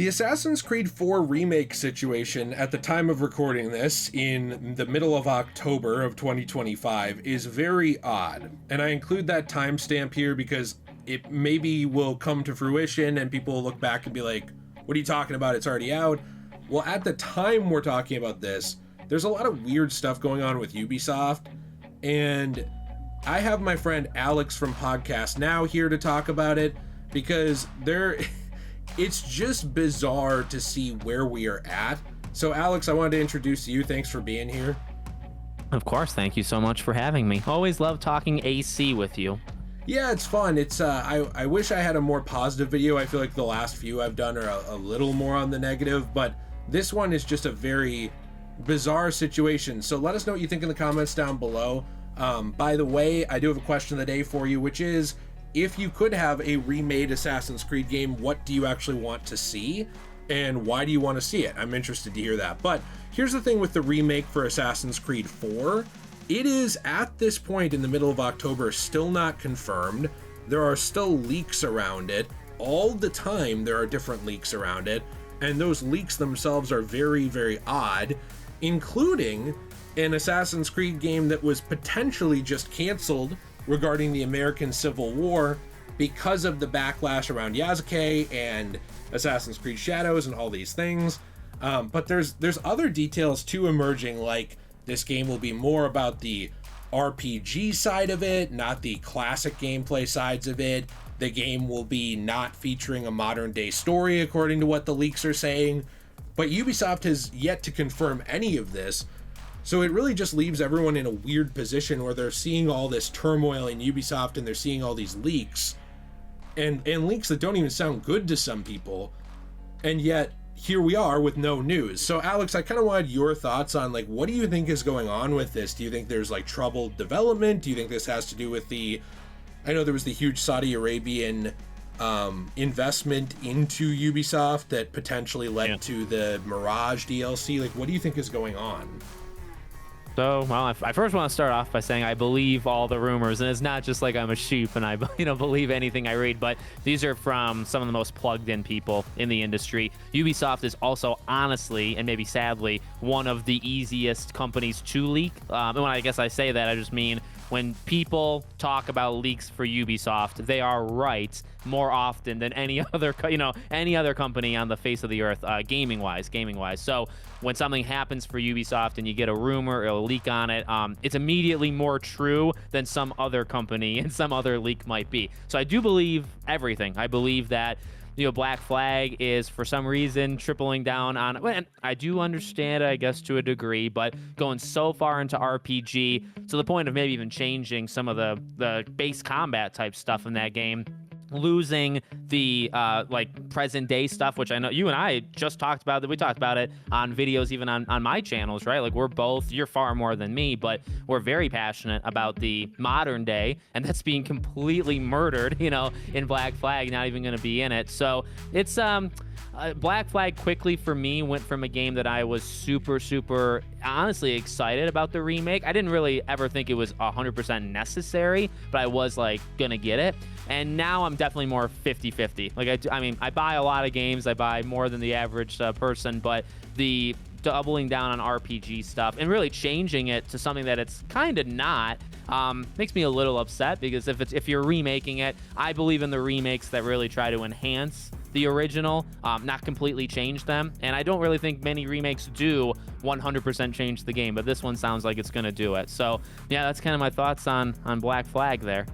The Assassin's Creed 4 remake situation at the time of recording this, in the middle of October of 2025, is very odd. And I include that timestamp here because it maybe will come to fruition and people will look back and be like, what are you talking about? It's already out. Well, at the time we're talking about this, there's a lot of weird stuff going on with Ubisoft. And I have my friend Alex from Podcast Now here to talk about it because it's just bizarre to see where we are at. So Alex, I wanted to introduce you. Thanks for being here. Of course, thank you so much for having me. Always love talking AC with you. Yeah, it's fun. It's I wish I had a more positive video. I feel like the last few I've done are a little more on the negative, but this one is just a very bizarre situation. So let us know what you think in the comments down below. By the way, I do have a question of the day for you, which is, if you could have a remade Assassin's Creed game, what do you actually want to see? And why do you want to see it? I'm interested to hear that. But here's the thing with the remake for Assassin's Creed 4. It is, at this point in the middle of October, still not confirmed. There are still leaks around it. All the time there are different leaks around it. And those leaks themselves are very, very odd, including an Assassin's Creed game that was potentially just canceled regarding the American Civil War because of the backlash around Yasuke and Assassin's Creed Shadows and all these things. But there's other details too emerging, like this game will be more about the RPG side of it, not the classic gameplay sides of it. The game will be not featuring a modern day story, according to what the leaks are saying. But Ubisoft has yet to confirm any of this. So it really just leaves everyone in a weird position where they're seeing all this turmoil in Ubisoft and they're seeing all these leaks and leaks that don't even sound good to some people. And yet here we are with no news. So Alex, I kind of wanted your thoughts on, like, what do you think is going on with this? Do you think there's like troubled development? Do you think this has to do with I know there was the huge Saudi Arabian investment into Ubisoft that potentially led to the Mirage DLC. Like, what do you think is going on? So, well, I first want to start off by saying I believe all the rumors, and it's not just like I'm a sheep and I believe anything I read, but these are from some of the most plugged-in people in the industry. Ubisoft is also, honestly, and maybe sadly, one of the easiest companies to leak. And when I guess I say that, I just mean when people talk about leaks for Ubisoft, they are right more often than any other company on the face of the earth, gaming wise. So when something happens for Ubisoft and you get a rumor or a leak on it, it's immediately more true than some other company and some other leak might be. So I do believe everything. I believe that Black Flag is for some reason tripling down on, and I do understand it, I guess, to a degree, but going so far into RPG to the point of maybe even changing some of the base combat type stuff in that game, losing the present day stuff, which I know you and I just talked about. We talked about it on videos, even on my channels, right? Like, you're far more than me, but we're very passionate about the modern day, and that's being completely murdered, in Black Flag, not even going to be in it. So it's Black Flag quickly for me went from a game that I was super, super honestly excited about the remake. I didn't really ever think it was 100% necessary, but I was like gonna get it. And now I'm definitely more 50-50. Like I buy a lot of games. I buy more than the average person, but the doubling down on RPG stuff and really changing it to something that it's kind of not makes me a little upset, because if you're remaking it, I believe in the remakes that really try to enhance the original, not completely change them. And I don't really think many remakes do 100% change the game, but this one sounds like it's going to do it. So yeah, that's kind of my thoughts on Black Flag there.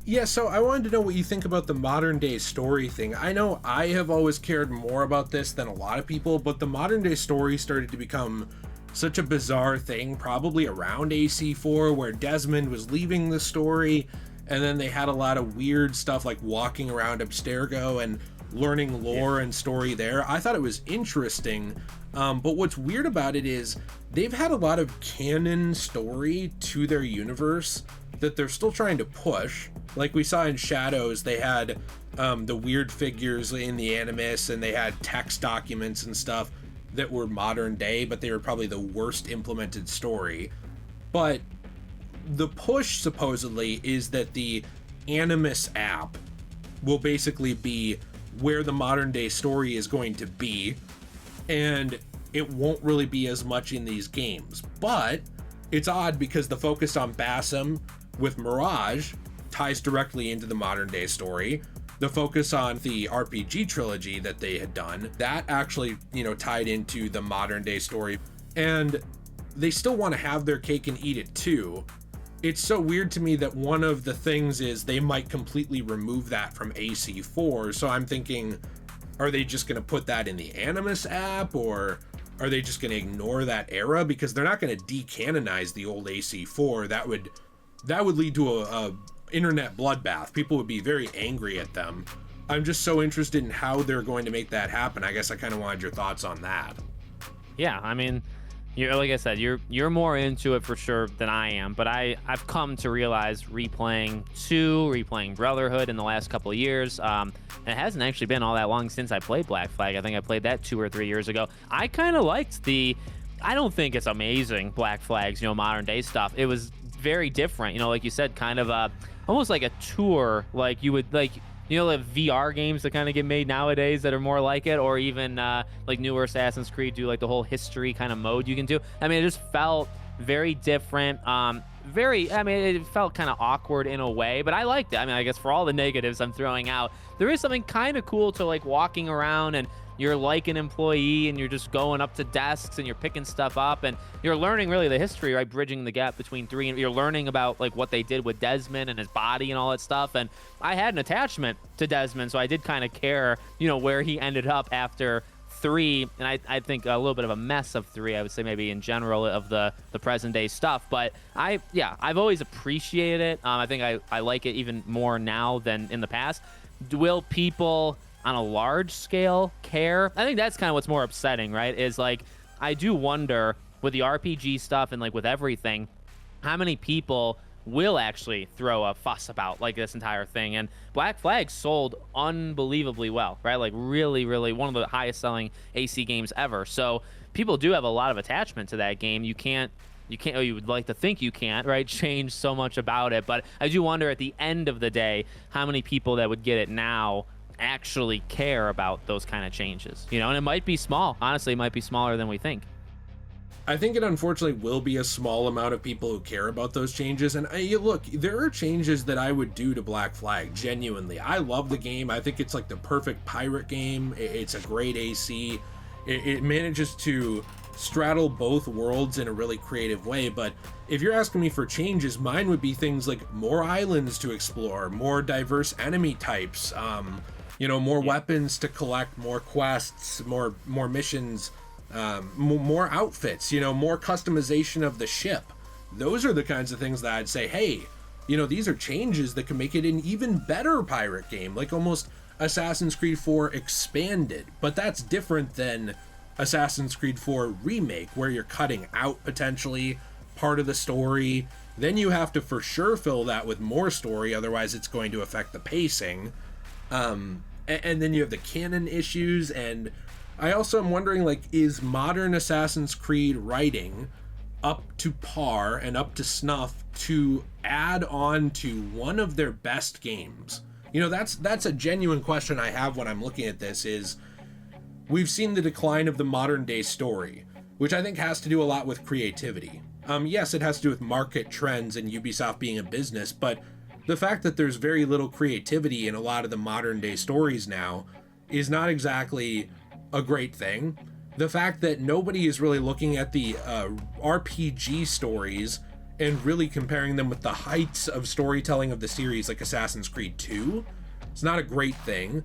Yeah, so I wanted to know what you think about the modern day story thing. I know I have always cared more about this than a lot of people, but the modern day story started to become such a bizarre thing probably around AC4, where Desmond was leaving the story, and then they had a lot of weird stuff like walking around Abstergo and learning lore and story there. I thought it was interesting, but what's weird about it is they've had a lot of canon story to their universe that they're still trying to push. Like we saw in Shadows, they had the weird figures in the Animus, and they had text documents and stuff that were modern day, but they were probably the worst implemented story. But the push supposedly is that the Animus app will basically be where the modern day story is going to be, and it won't really be as much in these games. But it's odd because the focus on Basim with Mirage ties directly into the modern day story. The focus on the RPG trilogy that they had done, that actually, tied into the modern day story. And they still want to have their cake and eat it too. It's so weird to me that one of the things is they might completely remove that from AC4. So I'm thinking, are they just going to put that in the Animus app, or are they just going to ignore that era? Because they're not going to decanonize the old AC4. That would lead to a internet bloodbath. People would be very angry at them. I'm just so interested in how they're going to make that happen. I guess I kind of wanted your thoughts on that. Yeah, I mean, like I said, you're more into it for sure than I am, but I've come to realize replaying Brotherhood in the last couple of years. It hasn't actually been all that long since I played Black Flag. I think I played that 2 or 3 years ago. I kind of liked I don't think it's amazing, Black Flag's, modern day stuff. It was very different, like you said, kind of almost like a tour, like you would like, the VR games that kind of get made nowadays that are more like it, or even like newer Assassin's Creed do like the whole history kind of mode you can do. I mean, it just felt very different. It felt kind of awkward in a way, but I liked it. I mean, I guess for all the negatives I'm throwing out, there is something kind of cool to like walking around and you're like an employee and you're just going up to desks and you're picking stuff up and you're learning really the history, right? Bridging the gap between 3 and you're learning about like what they did with Desmond and his body and all that stuff. And I had an attachment to Desmond, so I did kind of care, where he ended up after 3, and I think a little bit of a mess of 3, I would say, maybe in general, of the present day stuff. But I've always appreciated it. I think I like it even more now than in the past. Will people on a large scale care? I think that's kind of what's more upsetting, right? Is like, I do wonder with the RPG stuff and like with everything, how many people will actually throw a fuss about like this entire thing. And Black Flag sold unbelievably well, right? Like really, really one of the highest selling AC games ever. So people do have a lot of attachment to that game. You would like to think you can't, right, change so much about it. But I do wonder at the end of the day, how many people that would get it now actually care about those kind of changes, and it might be small. Honestly, it might be smaller than we think. I think it unfortunately will be a small amount of people who care about those changes. And look, there are changes that I would do to Black Flag. Genuinely, I love the game. I think it's like the perfect pirate game. It's a great AC. It manages to straddle both worlds in a really creative way. But if you're asking me for changes, mine would be things like more islands to explore, more diverse enemy types, more weapons to collect, more quests, more missions, more outfits, more customization of the ship. Those are the kinds of things that I'd say, hey, these are changes that can make it an even better pirate game, like almost Assassin's Creed 4 expanded. But that's different than Assassin's Creed 4 Remake, where you're cutting out potentially part of the story. Then you have to for sure fill that with more story, otherwise it's going to affect the pacing. And then you have the canon issues, and I also am wondering, like, is modern Assassin's Creed writing up to par and up to snuff to add on to one of their best games? That's a genuine question I have when I'm looking at this. Is we've seen the decline of the modern day story, which I think has to do a lot with creativity. Yes, it has to do with market trends and Ubisoft being a business, but the fact that there's very little creativity in a lot of the modern day stories now is not exactly a great thing. The fact that nobody is really looking at the RPG stories and really comparing them with the heights of storytelling of the series like Assassin's Creed 2, it's not a great thing.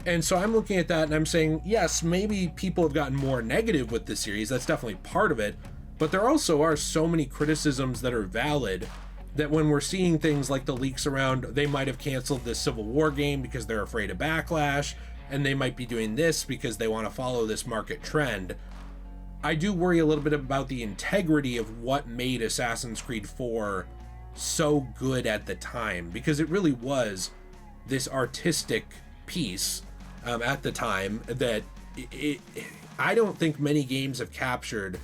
And so I'm looking at that and I'm saying, yes, maybe people have gotten more negative with the series. That's definitely part of it. But there also are so many criticisms that are valid that when we're seeing things like the leaks around, they might have canceled the Civil War game because they're afraid of backlash, and they might be doing this because they want to follow this market trend. I do worry a little bit about the integrity of what made Assassin's Creed 4 so good at the time, because it really was this artistic piece at the time that I don't think many games have captured.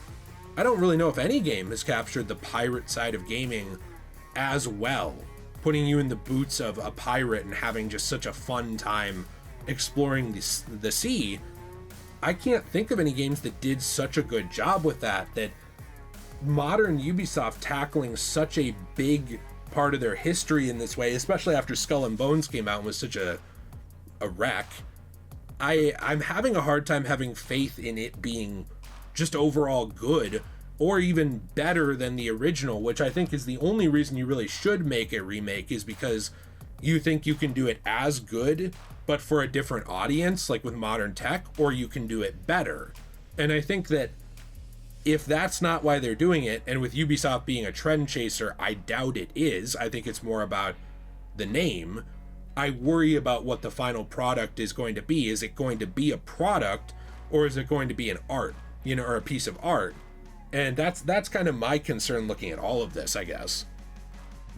I don't really know if any game has captured the pirate side of gaming as well, putting you in the boots of a pirate and having just such a fun time exploring the sea. I can't think of any games that did such a good job with that modern Ubisoft tackling such a big part of their history in this way, especially after Skull and Bones came out and was such a wreck. I'm having a hard time having faith in it being just overall good or even better than the original, which I think is the only reason you really should make a remake, is because you think you can do it as good but for a different audience, like with modern tech, or you can do it better. And I think that if that's not why they're doing it, and with Ubisoft being a trend chaser, I doubt it is. I think it's more about the name. I worry about what the final product is going to be. Is it going to be a product, or is it going to be an art, or a piece of art? And that's kind of my concern looking at all of this, I guess.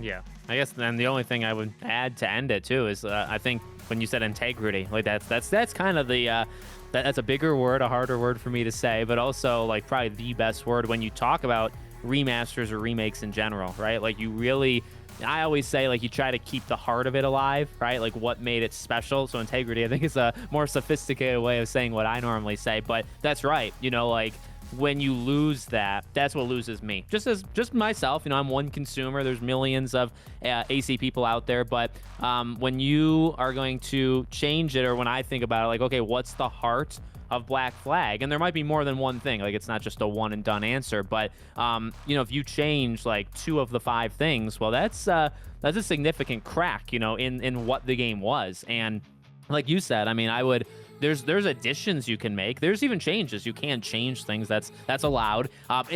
Yeah, I guess then the only thing I would add to end it too is I think when you said integrity, like that's kind of the that's a bigger word, a harder word for me to say, but also like probably the best word when you talk about remasters or remakes in general, right? Like you really, I always say like you try to keep the heart of it alive, right? Like what made it special. So integrity, I think, is a more sophisticated way of saying what I normally say, but that's right. Like when you lose that, that's what loses me. Just myself, I'm one consumer. There's millions of AC people out there, but when you are going to change it, or when I think about it, like, okay, what's the heart of Black Flag? And there might be more than one thing. Like, it's not just a one and done answer, but if you change like 2 of the 5 things, well, that's a significant crack, in what the game was. And like you said, I mean, there's additions you can make. There's even changes. You can change things. That's allowed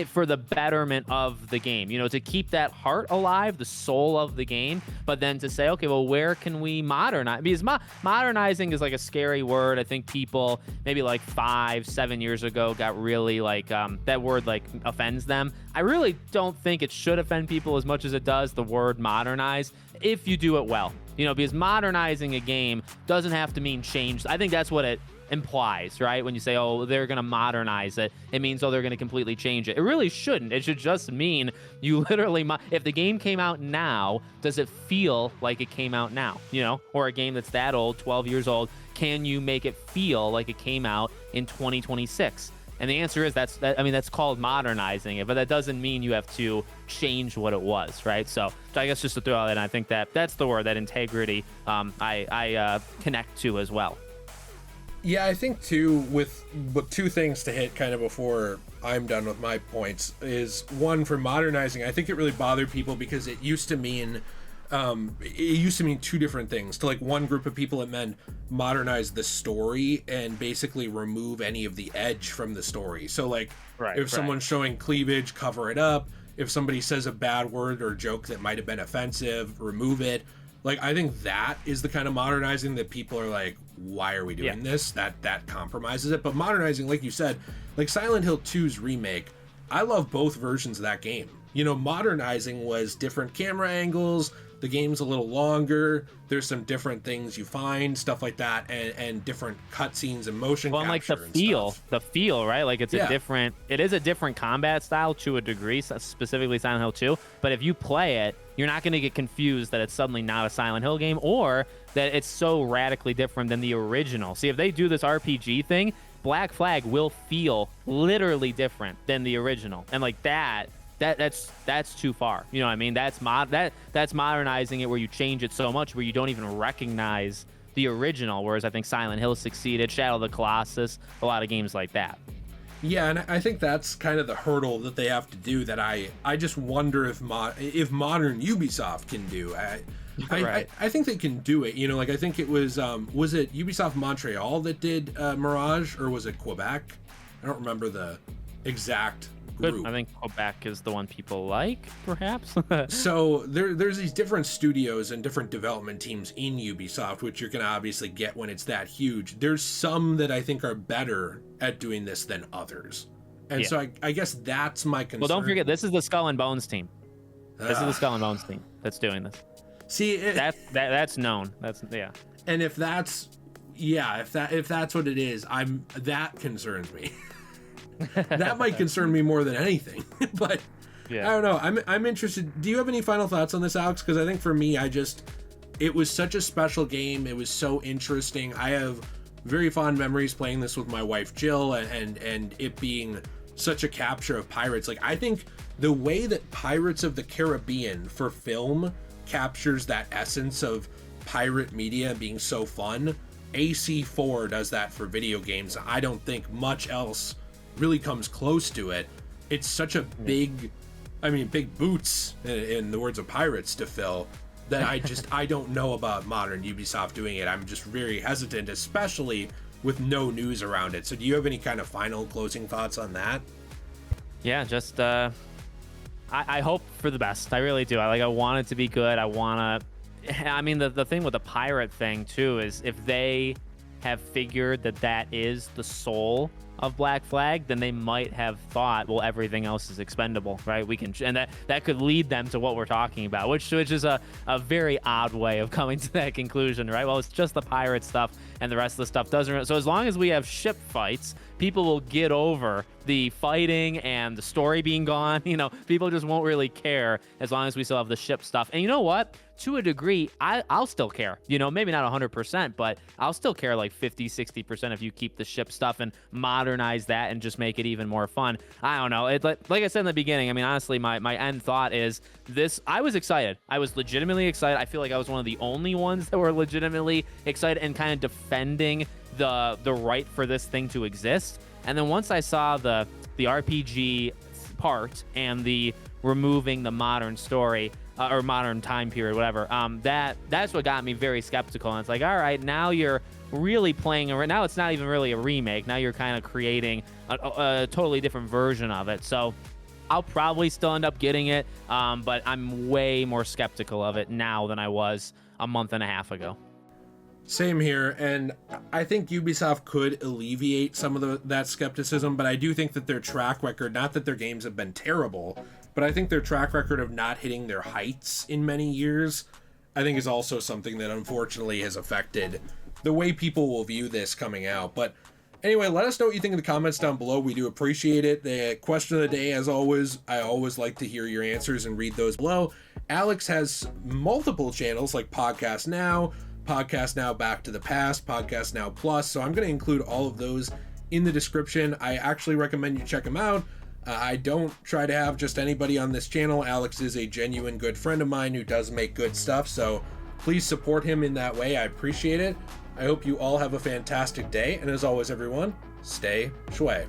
for the betterment of the game, to keep that heart alive, the soul of the game, but then to say, okay, well, where can we modernize? Because modernizing is like a scary word. I think people maybe like 5-7 years ago got really like that word like offends them. I really don't think it should offend people as much as it does the word modernize, if you do it well. Because modernizing a game doesn't have to mean change. I think that's what it implies, right? When you say, oh, they're going to modernize it, it means, oh, they're going to completely change it. It really shouldn't. It should just mean you literally, if the game came out now, does it feel like it came out now? Or a game that's that old, 12 years old, can you make it feel like it came out in 2026? And the answer is that's called modernizing it, but that doesn't mean you have to change what it was, right? So I guess just to throw out that, I think that's the word, that integrity, I connect to as well. Yeah, I think too, with 2 things to hit kind of before I'm done with my points, is one, for modernizing, I think it really bothered people because it used to mean 2 different things. To like one group of people, it meant modernize the story and basically remove any of the edge from the story. So like if someone's showing cleavage, cover it up. If somebody says a bad word or joke that might have been offensive, remove it. Like, I think that is the kind of modernizing that people are like, why are we doing this? That compromises it. But modernizing, like you said, like Silent Hill 2's remake, I love both versions of that game. Modernizing was different camera angles, the game's a little longer, there's some different things you find, stuff like that, and different cutscenes and motion capture. Well, like the feel, right? Like it is a different combat style to a degree, specifically Silent Hill 2, but if you play it, you're not going to get confused that it's suddenly not a Silent Hill game, or that it's so radically different than the original. See, if they do this RPG thing, Black Flag will feel literally different than the original, and like that's too far. You know what I mean? That's modernizing it, where you change it so much where you don't even recognize the original. Whereas I think Silent Hill succeeded, Shadow of the Colossus, a lot of games like that. Yeah, and I think that's kind of the hurdle that they have to do, that I just wonder if modern Ubisoft can do. I think they can do it. Like I think it was it Ubisoft Montreal that did Mirage, or was it Quebec? I don't remember the exact group. I think Quebec is the one people like, perhaps. So there's these different studios and different development teams in Ubisoft, which you're going to obviously get when it's that huge. There's some that I think are better at doing this than others. And so I guess that's my concern. Well, don't forget, this is the Skull and Bones team. This is the Skull and Bones team that's doing this. See, that's known. And if that's what it is, that concerns me. That might concern me more than anything. But I don't know. I'm interested. Do you have any final thoughts on this, Alex? Because I think for me, it was such a special game. It was so interesting. I have very fond memories playing this with my wife Jill, and it being such a capture of pirates. Like, I think the way that Pirates of the Caribbean for film captures that essence of pirate media being so fun, AC4 does that for video games. I don't think much else really comes close to it. It's such a big boots, in the words of pirates, to fill, that I don't know about modern Ubisoft doing it. I'm just very hesitant, especially with no news around it. So do you have any kind of final closing thoughts on that? Yeah, just I hope for the best. I really do. I want it to be good. The thing with the pirate thing too is, if they have figured that is the soul of Black Flag, then they might have thought, well, everything else is expendable, right? We can, and that could lead them to what we're talking about, which is a very odd way of coming to that conclusion, right? Well, it's just the pirate stuff, and the rest of the stuff doesn't. So as long as we have ship fights, people will get over the fighting and the story being gone. People just won't really care as long as we still have the ship stuff. And you know what? To a degree, I'll still care. Maybe not 100%, but I'll still care like 50, 60% if you keep the ship stuff and modernize that and just make it even more fun. I don't know. Like I said in the beginning, honestly, my end thought is this. I was excited. I was legitimately excited. I feel like I was one of the only ones that were legitimately excited and kind of defending the right for this thing to exist. And then once I saw the RPG part and the removing the modern story, or modern time period, whatever, that's what got me very skeptical. And it's like, all right, now you're really playing now it's not even really a remake. Now you're kind of creating a totally different version of it. So I'll probably still end up getting it, but I'm way more skeptical of it now than I was a month and a half ago. Same here, and I think Ubisoft could alleviate some of that skepticism, but I do think that their track record, not that their games have been terrible, but I think their track record of not hitting their heights in many years, I think, is also something that unfortunately has affected the way people will view this coming out. But anyway, let us know what you think in the comments down below. We do appreciate it. The question of the day, as always, I always like to hear your answers and read those below. Alex has multiple channels like Podcast Now, Back to the Past, Podcast Now Plus, so I'm going to include all of those in the description. I actually recommend you check them out. I don't try to have just anybody on this channel. Alex is a genuine good friend of mine who does make good stuff, so please support him in that way. I appreciate it. I hope you all have a fantastic day, and as always, everyone, stay shui.